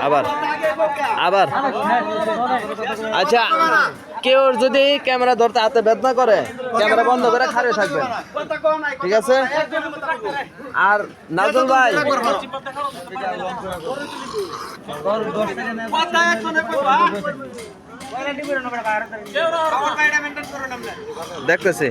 আবার আবার আচ্ছা কেউ যদি ক্যামেরা ধরতে হাতে বেদনা করে ক্যামেরা বন্ধ করে খাড়ে থাকবেন ঠিক আছে আর নাজুল ভাই দেখতেছি